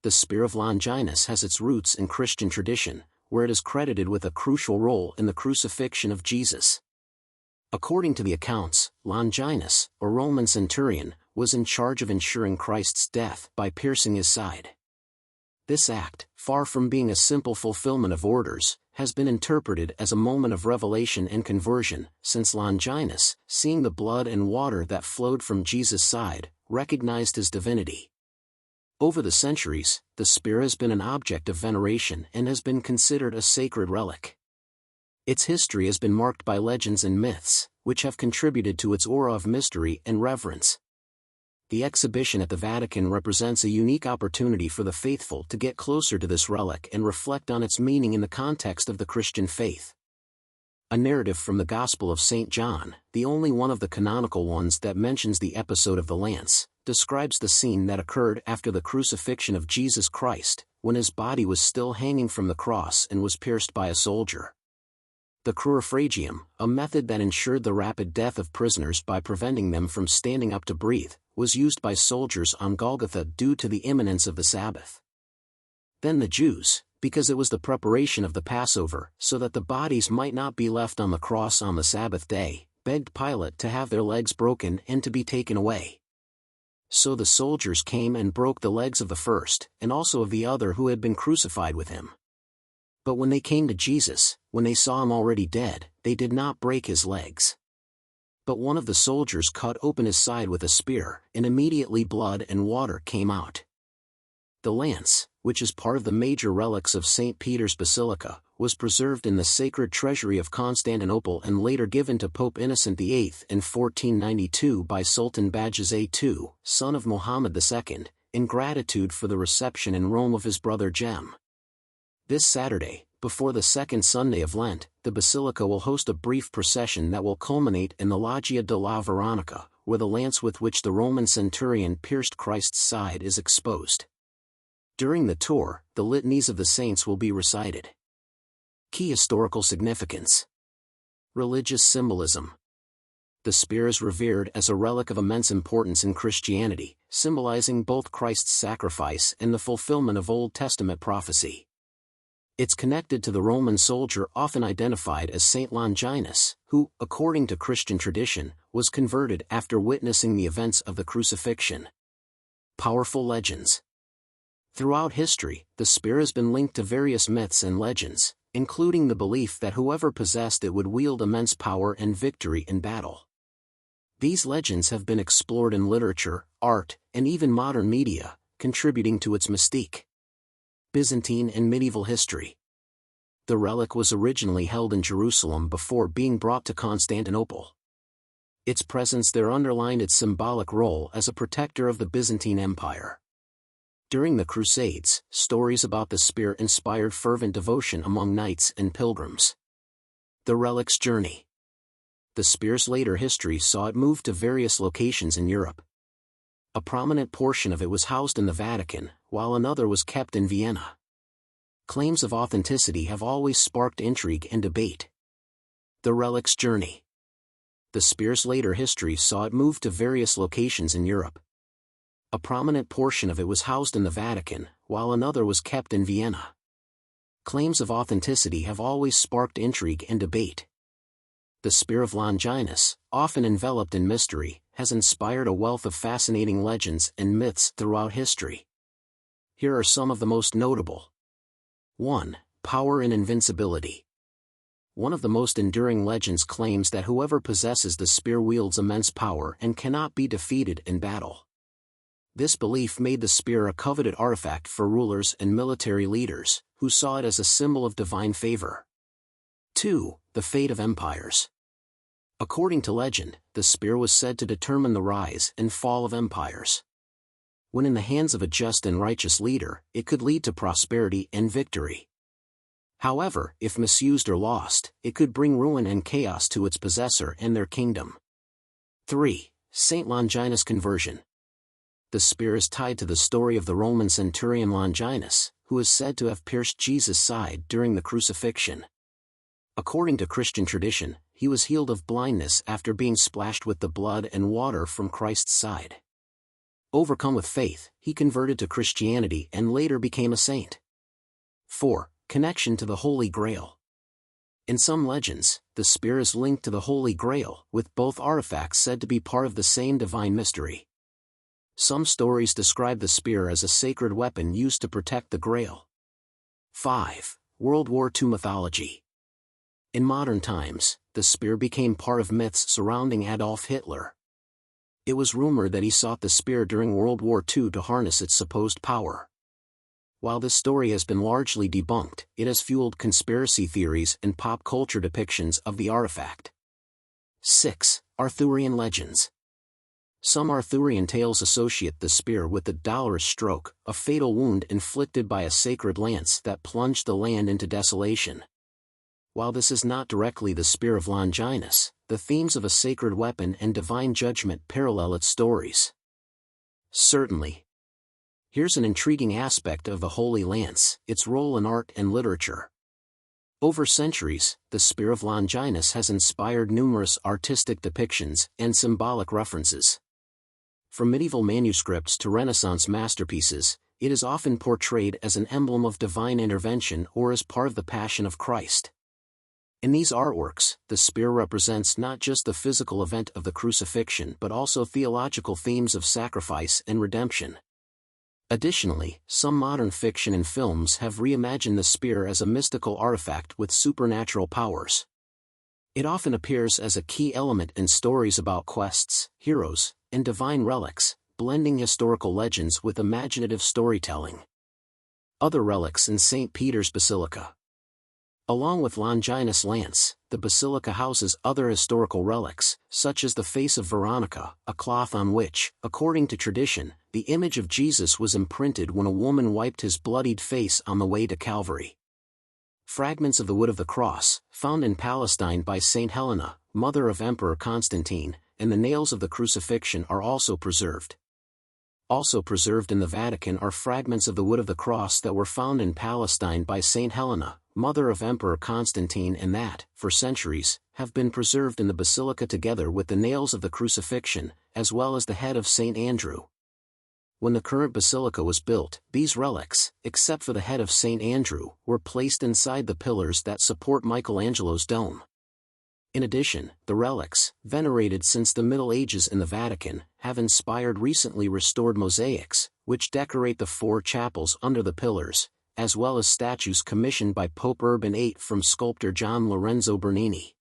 The spear of Longinus has its roots in Christian tradition, where it is credited with a crucial role in the crucifixion of Jesus. According to the accounts, Longinus, a Roman centurion, was in charge of ensuring Christ's death by piercing his side. This act, far from being a simple fulfillment of orders, has been interpreted as a moment of revelation and conversion, since Longinus, seeing the blood and water that flowed from Jesus' side, recognized his divinity. Over the centuries, the spear has been an object of veneration and has been considered a sacred relic. Its history has been marked by legends and myths, which have contributed to its aura of mystery and reverence. The exhibition at the Vatican represents a unique opportunity for the faithful to get closer to this relic and reflect on its meaning in the context of the Christian faith. A narrative from the Gospel of St. John, the only one of the canonical ones that mentions the episode of the lance, describes the scene that occurred after the crucifixion of Jesus Christ, when his body was still hanging from the cross and was pierced by a soldier. The crurifragium, a method that ensured the rapid death of prisoners by preventing them from standing up to breathe, was used by soldiers on Golgotha due to the imminence of the Sabbath. Then the Jews, because it was the preparation of the Passover so that the bodies might not be left on the cross on the Sabbath day, begged Pilate to have their legs broken and to be taken away. So the soldiers came and broke the legs of the first, and also of the other who had been crucified with him. But when they came to Jesus, when they saw him already dead, they did not break his legs. But one of the soldiers cut open his side with a spear, and immediately blood and water came out. The lance, which is part of the major relics of St. Peter's Basilica, was preserved in the sacred treasury of Constantinople and later given to Pope Innocent VIII in 1492 by Sultan Bajazet II, son of Muhammad II, in gratitude for the reception in Rome of his brother Jem. This Saturday, before the second Sunday of Lent, the Basilica will host a brief procession that will culminate in the Loggia della Veronica, where the lance with which the Roman centurion pierced Christ's side is exposed. During the tour, the litanies of the saints will be recited. Key historical significance. Religious symbolism. The spear is revered as a relic of immense importance in Christianity, symbolizing both Christ's sacrifice and the fulfillment of Old Testament prophecy. It's connected to the Roman soldier often identified as Saint Longinus, who, according to Christian tradition, was converted after witnessing the events of the crucifixion. Powerful legends. Throughout history, the spear has been linked to various myths and legends, including the belief that whoever possessed it would wield immense power and victory in battle. These legends have been explored in literature, art, and even modern media, contributing to its mystique. Byzantine and medieval history. The relic was originally held in Jerusalem before being brought to Constantinople. Its presence there underlined its symbolic role as a protector of the Byzantine Empire. During the Crusades, stories about the spear inspired fervent devotion among knights and pilgrims. The relic's journey. The spear's later history saw it move to various locations in Europe. A prominent portion of it was housed in the Vatican, while another was kept in Vienna. Claims of authenticity have always sparked intrigue and debate. The relic's journey. The spear's later history saw it move to various locations in Europe. A prominent portion of it was housed in the Vatican, while another was kept in Vienna. Claims of authenticity have always sparked intrigue and debate. The spear of Longinus, often enveloped in mystery, has inspired a wealth of fascinating legends and myths throughout history. Here are some of the most notable. 1. Power and invincibility. One of the most enduring legends claims that whoever possesses the spear wields immense power and cannot be defeated in battle. This belief made the spear a coveted artifact for rulers and military leaders, who saw it as a symbol of divine favor. 2. The fate of empires. According to legend, the spear was said to determine the rise and fall of empires. When in the hands of a just and righteous leader, it could lead to prosperity and victory. However, if misused or lost, it could bring ruin and chaos to its possessor and their kingdom. 3. Saint Longinus' conversion. The spear is tied to the story of the Roman centurion Longinus, who is said to have pierced Jesus' side during the crucifixion. According to Christian tradition, he was healed of blindness after being splashed with the blood and water from Christ's side. Overcome with faith, he converted to Christianity and later became a saint. 4. Connection to the Holy Grail. In some legends, the spear is linked to the Holy Grail, with both artifacts said to be part of the same divine mystery. Some stories describe the spear as a sacred weapon used to protect the Grail. 5. World War II mythology. In modern times, the spear became part of myths surrounding Adolf Hitler. It was rumored that he sought the spear during World War II to harness its supposed power. While this story has been largely debunked, it has fueled conspiracy theories and pop culture depictions of the artifact. 6. Arthurian legends. Some Arthurian tales associate the spear with the dolorous stroke, a fatal wound inflicted by a sacred lance that plunged the land into desolation. While this is not directly the spear of Longinus, the themes of a sacred weapon and divine judgment parallel its stories. Certainly. Here's an intriguing aspect of the Holy Lance, its role in art and literature. Over centuries, the spear of Longinus has inspired numerous artistic depictions and symbolic references. From medieval manuscripts to Renaissance masterpieces, it is often portrayed as an emblem of divine intervention or as part of the Passion of Christ. In these artworks, the spear represents not just the physical event of the crucifixion but also theological themes of sacrifice and redemption. Additionally, some modern fiction and films have reimagined the spear as a mystical artifact with supernatural powers. It often appears as a key element in stories about quests, heroes, and divine relics, blending historical legends with imaginative storytelling. Other relics in St. Peter's Basilica. Along with Longinus' lance, the basilica houses other historical relics, such as the face of Veronica, a cloth on which, according to tradition, the image of Jesus was imprinted when a woman wiped his bloodied face on the way to Calvary. Fragments of the wood of the cross, found in Palestine by St. Helena, mother of Emperor Constantine, and the nails of the crucifixion are also preserved. Also preserved in the Vatican are fragments of the wood of the cross that were found in Palestine by St. Helena, mother of Emperor Constantine, and that, for centuries, have been preserved in the basilica together with the nails of the crucifixion, as well as the head of St. Andrew. When the current basilica was built, these relics, except for the head of St. Andrew, were placed inside the pillars that support Michelangelo's dome. In addition, the relics, venerated since the Middle Ages in the Vatican, have inspired recently restored mosaics, which decorate the four chapels under the pillars, as well as statues commissioned by Pope Urban VIII from sculptor Gian Lorenzo Bernini.